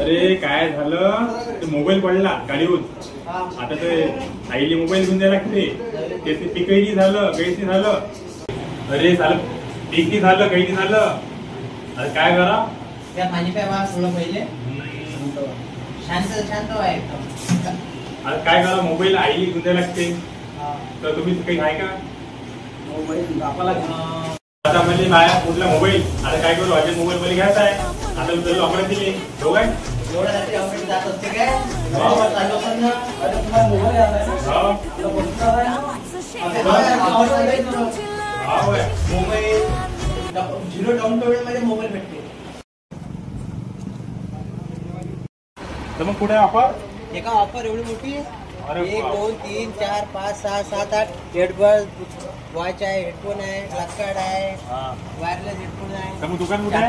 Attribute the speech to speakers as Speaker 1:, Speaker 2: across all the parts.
Speaker 1: अरे काय झालं, ते मोबाईल पडला गाडीवर. आता ते आईले मोबाईल घेऊन द्यायला लागते. ते पिकही झालं, काहीच नाही झालं. अरे झालं, पीक झालं, काही नाही झालं. आता काय करा?
Speaker 2: त्या पाणी प्यावा थोडं पहिले. शांत शांत व्हा एकदम.
Speaker 1: आता काय करा? मोबाईल आईले घेऊन द्यायला लागते. तर तुम्ही काही आहे का?
Speaker 2: मोबाईल बापाला
Speaker 1: आता म्हणजे माझ्या कुठला मोबाईल, आता काय करू? माझे मोबाईल मध्ये घ्यायचा आहे. आता मी तुला ऑफर दिली हो काय?
Speaker 2: एवढा रात्री ऑफर जात असते काय? चालू असताना अरे तुम्हाला मोबाईल आलाय ना? तुला बोलतो आहे मोबाईल 0 डाऊन पेमेंट मध्ये मोबाईल भेटते.
Speaker 1: तर मग कुठे ऑफर?
Speaker 2: एका ऑफर एवढी मोठी आहे. 1 2 3 4 5 6 7 8 हेडबड वॉच आहे, हेडफोन आहे, ग्लास कार्ड आहे, वायरलेस हेडफोन आहे.
Speaker 1: तर मग दुकान कुठे आहे?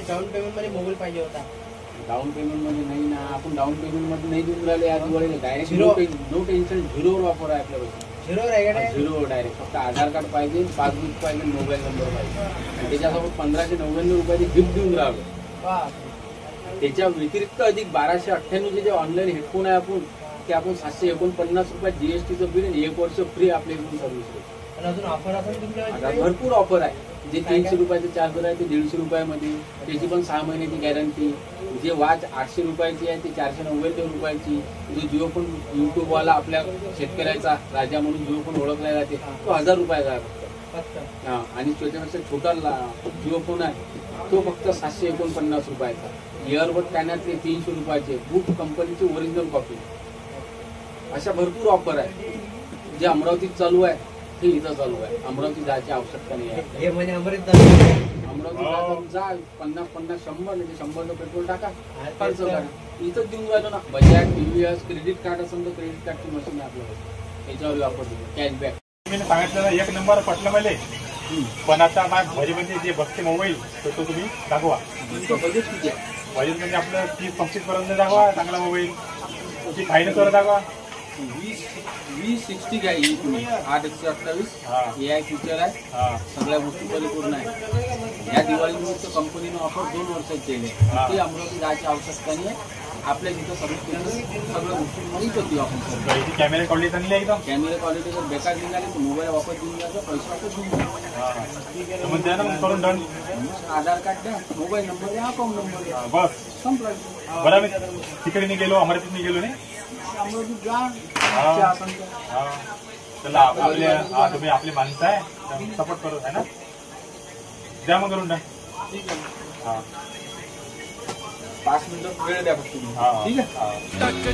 Speaker 2: डाऊन पेमेंट मध्ये मोबाईल पाहिजे होता.
Speaker 3: डाऊन पेमेंट मध्ये नाही ना, आपण डाऊन पेमेंट मध्ये नाही देऊन राहिले. या दिवाळीला डायरेक्ट नो टेन्शन, झिरोवर ऑफर आहे आपल्याकडे.
Speaker 2: झिरो आहे,
Speaker 3: झिरो डायरेक्ट. फक्त आधार कार्ड पाहिजे, पासबुक पाहिजे, मोबाईल नंबर पाहिजे आणि त्याच्यासोबत 1599 रुपयाची गिफ्ट देऊन राहिलो. त्याच्या व्यतिरिक्त अधिक 1298 जे ऑनलाईन हेडफोन आहे आपण ते आपण 749 रुपयात जीएसटीचं बिल आणि 1 वर्ष फ्री आपल्या इकडून सर्व्हिस.
Speaker 2: अजून ऑफर आपण
Speaker 3: भरपूर ऑफर आहे. जे 300 रुपयाचे चार्जर आहे ते 150 रुपयामध्ये, त्याची पण 6 महिन्याची गॅरंटी. जे वॉच 800 रुपयाची आहे ती 499 रुपयाची. जो जिओ फोन युट्यूबवाला आपल्या शेतकऱ्याचा राजा म्हणून जिओ फोन ओळखला जाते तो 1000 रुपयाचा आहे फक्त. आणि त्याच्यापेक्षा छोटा जिओ फोन आहे तो फक्त 749 रुपयाचा. इयरबड कानातले 300 रुपयाचे, बूट कंपनीची ओरिजिनल कॉपी. अशा भरपूर ऑफर आहे. जे अमरावतीत चालू आहे ते इथं चालू आहे. अमरावती जायची आवश्यकता नाही आहे.
Speaker 2: अमरावती
Speaker 3: जा 50-50 100 म्हणजे 100 पेट्रोल टाका, खर्च करा. इथंच देऊन राहिलो ना. बजाज टीव्हीएस क्रेडिट कार्ड असेल तर क्रेडिट कार्डची मशीन आहे आपल्याकडे, त्याच्यावर वापर दिली कॅशबॅक.
Speaker 1: मी सांगितलं 1 नंबर पटलं मला. पण आता माझ्या बजेटमध्ये जे बघते मोबाईल तो तुम्ही दाखवा.
Speaker 3: बजेट किती आहे?
Speaker 1: बजेट म्हणजे आपलं 30-35 पर्यंत दाखवा. चांगला मोबाईल तुझी फायनल कर दाखवा.
Speaker 3: 2060 घ्या तुम्ही. 8/128 AI फीचर आहे, सगळ्या गोष्टी परिपूर्ण आहे. या दिवाळीनिमित्त कंपनीने ऑफर 2 वर्षाची केली आहे. ती अमरावती जायची आवश्यकता नाही आहे. आपल्या तिथं सगळ्या गोष्टी होती आपण.
Speaker 1: कॅमेरा क्वालिटी चांगली आहे एकदम.
Speaker 3: कॅमेरा क्वालिटी जर बेकार निघाली तर मोबाईल वापस देऊन द्यायचा, पैसे वापस देऊन द्या.
Speaker 1: करून डन.
Speaker 3: आधार कार्ड द्या, मोबाईल नंबर द्या, अकाउंट नंबर द्या,
Speaker 1: बस
Speaker 3: संपला.
Speaker 1: बरं मी तिकडे नाही गेलो, अमरावतीत गेलो नाही.
Speaker 3: अमरावतीत जा.
Speaker 1: चला आपल्या तुम्ही आपली माणसं आहे, सपोर्ट करत आहे ना. द्या मग करून
Speaker 3: ठीक आहे. 5 मिनिटं वेळ द्या फक्त तुम्ही. ठीक आहे.